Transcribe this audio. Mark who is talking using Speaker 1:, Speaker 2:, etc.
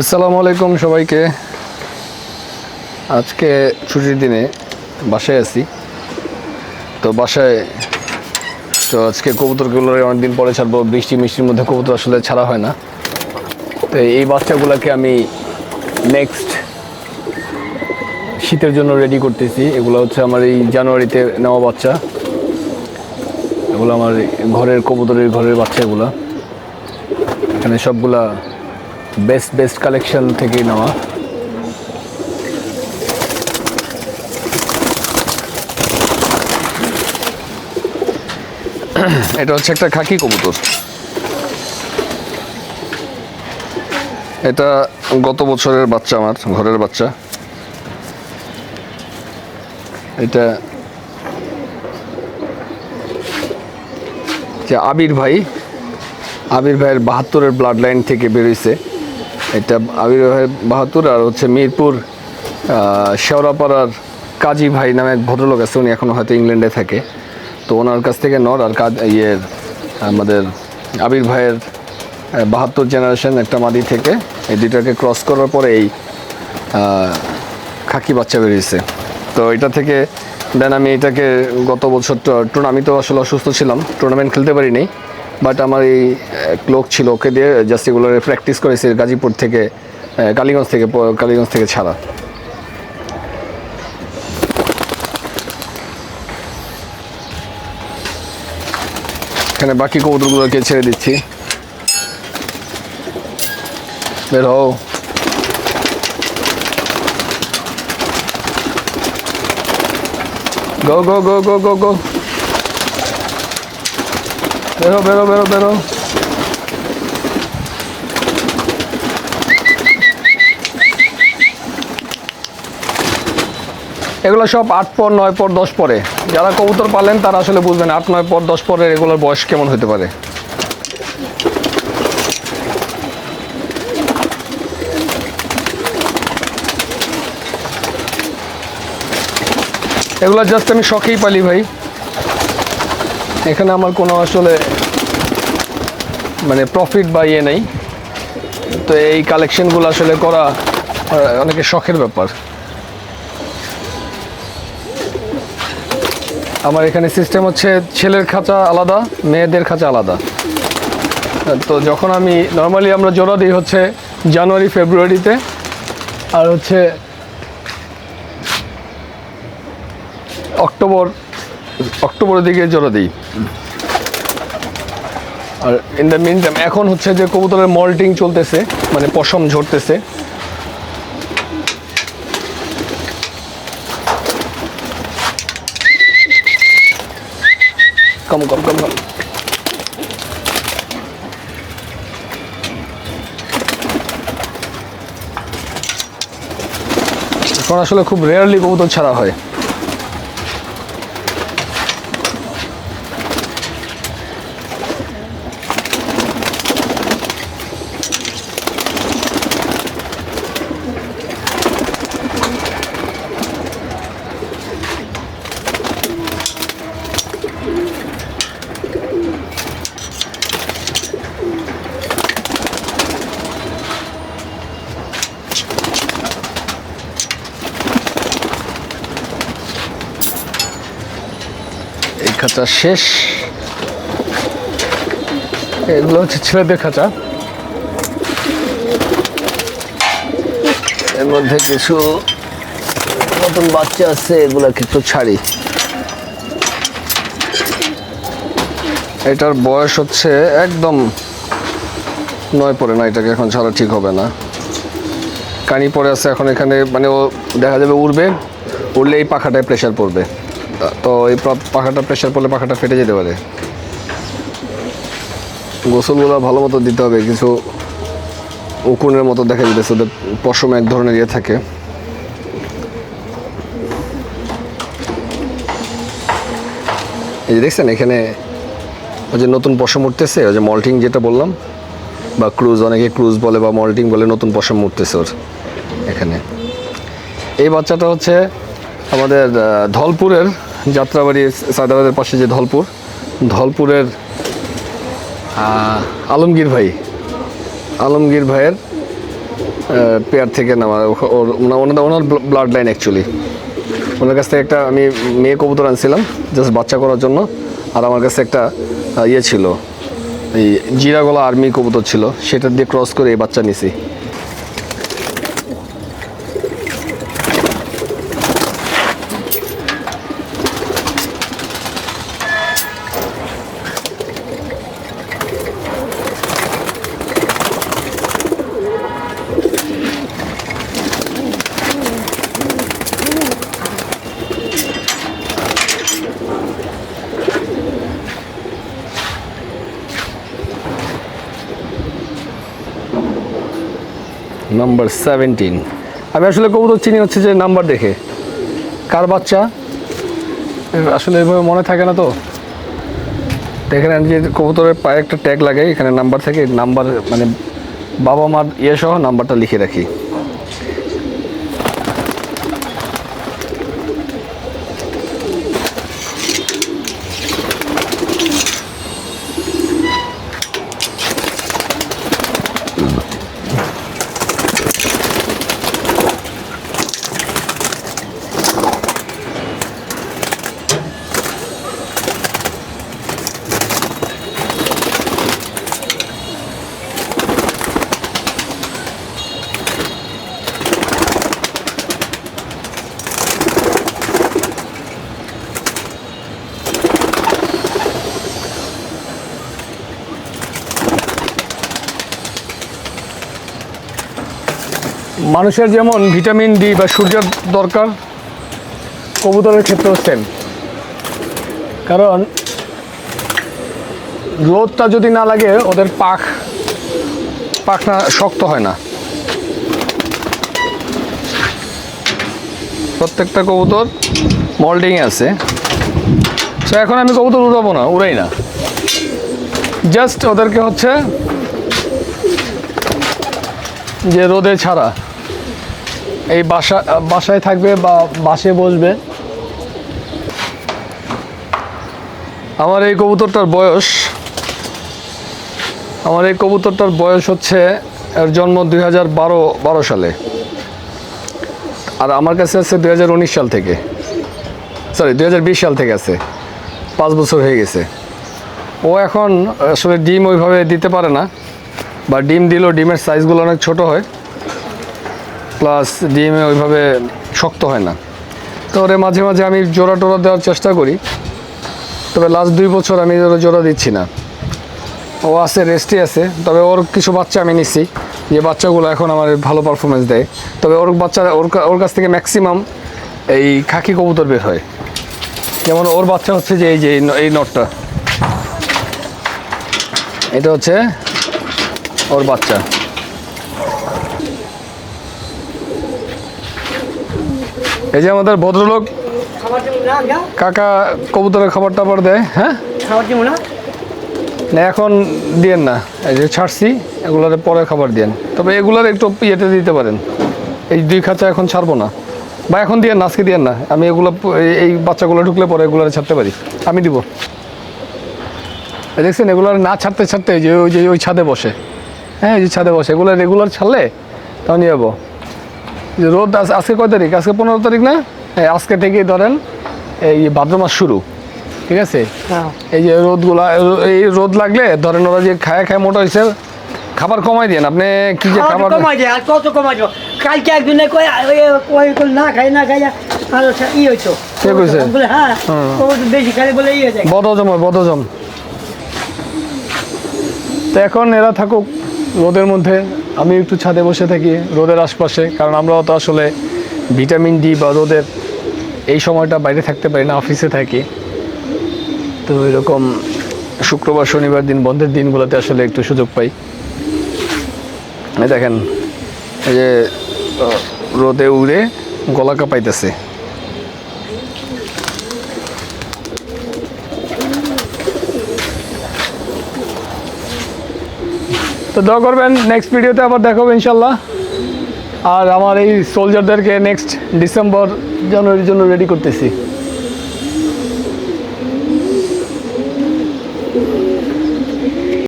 Speaker 1: আসসালামু আলাইকুম সবাইকে। আজকে ছুটির দিনে বাসায় আছি। তো বাসায় আজকে কবুতরগুলো অনেকদিন পরে ছাড়বো। বৃষ্টি মিষ্টির মধ্যে কবুতর আসলে ছাড়া হয় না। তো এই বাচ্চাগুলোকে আমি নেক্সট শীতের জন্য রেডি করতেছি। এগুলো হচ্ছে আমার এই জানুয়ারিতে নেওয়া বাচ্চা। এগুলো আমার ঘরের ঘরের বাচ্চা। এগুলো এখানে সবগুলা বেস্ট কালেকশন থেকে নেওয়া। এটা হচ্ছে একটা খাকি কবুতর। এটা গত বছরের বাচ্চা, আমার ঘরের বাচ্চা। এটা যে আবির ভাইয়ের 72-এর ব্লাড লাইন থেকে বেরোইছে। এটা আবির ভাইয়ের 72, আর হচ্ছে মিরপুর শেওড়াপাড়ার কাজী ভাই নামে এক ভদ্রলোক আছে, উনি এখনও হয়তো ইংল্যান্ডে থাকে। তো ওনার কাছ থেকে নর, আর আমাদের আবির ভাইয়ের 72 জেনারেশন একটা মাদি থেকে এই দুইটাকে ক্রস করার পরে এই খাকি বাচ্চা বেরিয়েছে। তো এটা থেকে দেন আমি এটাকে গত বছর আমি তো আসলে অসুস্থ ছিলাম, টুর্নামেন্ট খেলতে পারিনি, বাট আমার এই লোক ছিল, ওকে দিয়ে জাস্ট এগুলো প্র্যাকটিস করেছি গাজীপুর থেকে, কালীগঞ্জ থেকে ছাড়া। এখানে বাকি কবুতরগুলোকে ছেড়ে দিচ্ছি। বের হও। গো গো গো গো গো গো, বেরো বেরো বেরো বেরো। এগুলো সব 8 পর, 9 পর, 10 পরে। যারা কবুতর পালেন তারা আসলে বুঝবেন 8, 9 পর, 10 পরের এগুলোর বয়স কেমন হতে পারে। এগুলো জাস্ট আমি শখেই পালি ভাই। এখানে আমার কোনো আসলে মানে প্রফিট বা ইয়ে নেই। তো এই কালেকশনগুলো আসলে করা অনেকের শখের ব্যাপার। আমার এখানে সিস্টেম হচ্ছে ছেলের খাঁচা আলাদা, মেয়েদের খাঁচা আলাদা। তো যখন আমি নর্মালি আমরা জোড়া দিই হচ্ছে জানুয়ারি ফেব্রুয়ারিতে, আর হচ্ছে অক্টোবরের দিকে জোড়া দিই। আর ইন দ্য মিন টাইম এখন হচ্ছে যে কবুতরের মল্টিং চলতেছে, মানে পশম ঝরতেছে। কম কম কম কম। এখন আসলে খুব রেয়ারলি কবুতর ছাড়া হয়। খাঁচা শেষ। এগুলো হচ্ছে ছেলেদের খাঁচা। এর মধ্যে কিছু নতুন বাচ্চা আছে, এগুলো কিছু ছাড়ি। এটার বয়স হচ্ছে একদম 9 পরে না, এটাকে এখন ছাড়া ঠিক হবে না। কানি পরে আছে এখন এখানে, মানে ও দেখা যাবে উড়লে এই পাখাটায় প্রেশার পড়বে। তো এই পাখাটা প্রেশার পড়লে পাখাটা ফেটে যেতে পারে। গোসলগুলো ভালো মতো দিতে হবে। কিছু উকুনের মতো দেখা যেতেছে, ওদের পশমে এক ধরনের ইয়ে থাকে। এই যে দেখছেন এখানে ওই যে নতুন পশম উঠতেছে, ওই যে মল্টিং যেটা বললাম, বা ক্রুজ, অনেকে ক্রুজ বলে বা মল্টিং বলে, নতুন পশম উঠতেছে ওর এখানে। এই বাচ্চাটা হচ্ছে আমাদের ধলপুরের যাত্রাবাড়ি, সায়দাবাদের পাশে যে ধলপুরের আলমগীর ভাইয়ের পেয়ার থেকে নেওয়া। ওনার ব্লাড লাইন অ্যাকচুয়ালি। ওনার কাছ থেকে একটা আমি মেয়ে কবুতর আনছিলাম জাস্ট বাচ্চা করার জন্য, আর আমার কাছে একটা ইয়ে ছিল, এই জিরাগলা আর্মি কবুতর ছিল, সেটা দিয়ে ক্রস করে এই বাচ্চা নিছি। নাম্বার 17। আমি আসলে কবুতর চিনি হচ্ছে যে নাম্বার দেখে, কার বাচ্চা আসলে এভাবে মনে থাকে না। তো দেখেন যে কবুতরের পায়ে একটা ট্যাগ লাগে, এখানে নাম্বার থেকে, নাম্বার মানে বাবা মার ইয়ে সহ নাম্বারটা লিখে রাখি। মানুষের যেমন ভিটামিন ডি বা সূর্যের দরকার, কবুতরের ক্ষেত্রেও সেম। কারণ রোদটা যদি না লাগে ওদের পাখনা শক্ত হয় না। প্রত্যেকটা কবুতর মল্টিংয়ে আছে। সো এখন আমি কবুতর উড়াবো না, উড়াই না, জাস্ট ওদেরকে হচ্ছে যে রোদে ছাড়া এই বাসায় থাকবে বা বাসে বসবে। আমার এই কবুতরটার বয়স হচ্ছে, এর জন্ম 2012 সালে, আর আমার কাছে আছে 2019 সাল থেকে, সরি 2020 সাল থেকে আছে, 5 বছর হয়ে গেছে। ও এখন আসলে ডিম ওইভাবে দিতে পারে না, বা ডিম দিলেও ডিমের সাইজগুলো অনেক ছোট হয়, প্লাস ডিমে ওইভাবে শক্ত হয় না। তো ওরে মাঝে মাঝে আমি জোড়া টোড়া দেওয়ার চেষ্টা করি, তবে লাস্ট 2 বছর আমি জোড়া দিচ্ছি না। ও আছে, রেস্টে আছে। তবে ওর কিছু বাচ্চা আমি নিচ্ছি, যে বাচ্চাগুলো এখন আমার ভালো পারফরমেন্স দেয়। তবে ওর কাছ থেকে ম্যাক্সিমাম এই খাকি কবুতর বের হয়। যেমন ওর বাচ্চা হচ্ছে যে এই নটটা, এটা হচ্ছে ওর বাচ্চা। এই যে আমাদের ভদ্রলোক কাকা কবুতরের খাবার টাবার দেয়। হ্যাঁ, না এখন দিয়েন না, এই যে ছাড়ছি, এগুলোর পরে খাবার দিয়েন। তবে এগুলার একটু ইয়েতে দিতে পারেন, এই 2 খাঁচা এখন ছাড়বো না, বা এখন দিয়েন না, আজকে দিয়েন না। আমি এগুলো এই বাচ্চাগুলো ঢুকলে পরে এগুলো ছাড়তে পারি, আমি দিব। দেখছেন এগুলো না ছাড়তে যে ওই ছাদে বসে, হ্যাঁ, যে ছাদে বসে, এগুলো রেগুলার ছাড়লে তাও নিয়ে যাবো। যে রোদ আজকে কয় তারিখ? আজকে 15 তারিখ না? হ্যাঁ, আজকে থেকেই ধরেন এই ভাদ্র মাস শুরু, ঠিক আছে? এই যে এই রোদ লাগলে ধরেন ওরা যে খায় মোটা হয়েছে, খাবার কমাই দেন আপনি। কি যে খাবার
Speaker 2: কমাই দেয়, আর কত কমাই দেবো? কালকে একদিনে না খাই আর হইতো, হ্যাঁ, বেশি খাই বলে
Speaker 1: বদহজম। তো এখন এরা থাকুক রোদের মধ্যে, আমি একটু ছাদে বসে থাকি রোদের আশপাশে, কারণ আমরাও তো আসলে ভিটামিন ডি বা রোদের এই সময়টা বাইরে থাকতে পারি না, অফিসে থাকি। তো এরকম শুক্রবার শনিবার দিন, বন্ধের দিনগুলোতে আসলে একটু সুযোগ পাই। এই দেখেন, এই যে রোদে উড়ে গলা কাঁপাইতেছে। তো দোয়া করবেন, নেক্সট ভিডিওতে আবার দেখাবো ইনশাল্লাহ। আর আমার এই সোলজারদেরকে নেক্সট ডিসেম্বর জানুয়ারির জন্য রেডি করতেছি।